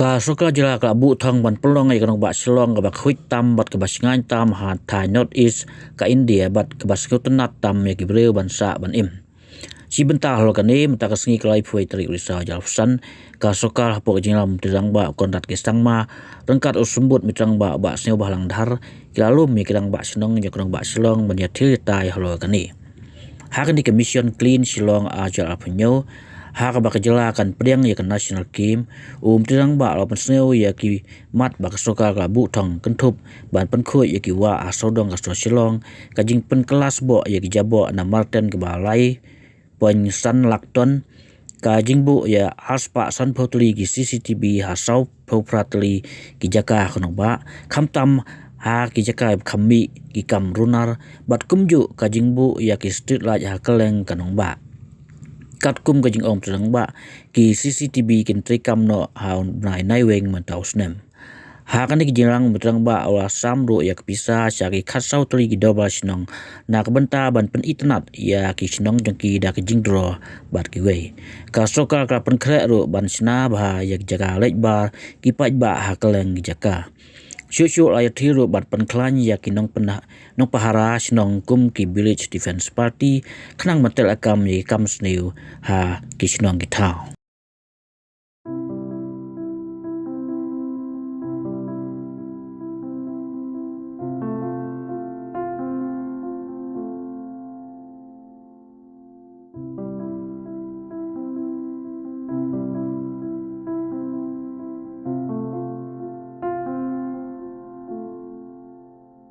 Ka soka jela ka bu thang ban pelong ai kanong ba silong ka ba khuit tam bat ka ba singai tam ha thai north east ka India bat ka ba skutenat tam ya ki breu ban sa ban im. Si benta hol ka ne mata ka singi klai phuai tri urisa jal san ka soka hapok jinglam tirang ba kondat ke sangma rengkat usumbut mitrang ba sneu balang dhar kilalum mi kirang ba sinong ya kanong ba silong ban ya thil tai hol ka ne. Hakani ka mission clean silong a jal apnyo hak ba kejela kan pedang ya kan national game tirang ba lo penseu ya ki mat ba soka ka bu thong kentup ban pen khoi ya ki wa asodong ka so silong ka jing pen kelas bo ya ki jabo na martin ke balai pon san lakton ka jing bu ya aspa san photli ki cctv ha sau phopratli ki jaka khono ba khamtam ha ki jaka khammi ki kam runar bat kumju ka jing bu ya ki street light ha keleng kanong ba kat kum ka jing om trang ba ki cctv kin trikam no ha nai nai weng man tau snem ha kan ki jirang mutrang ba awa samro ya pisa syari khasau tli ki doba sinong na ka benta ban pen itnat ya ki sinong jangki da ki jingdro bat ki we ka soka ka pen khre ro ban sna ba ya jaga lek ba ki paj ba ha keleng jaka Syuk la thiru bat pen klan ya ki nong pahara sinong kum ki village defense party khnang matel akam ye kam sneu ha ki sinong ki thau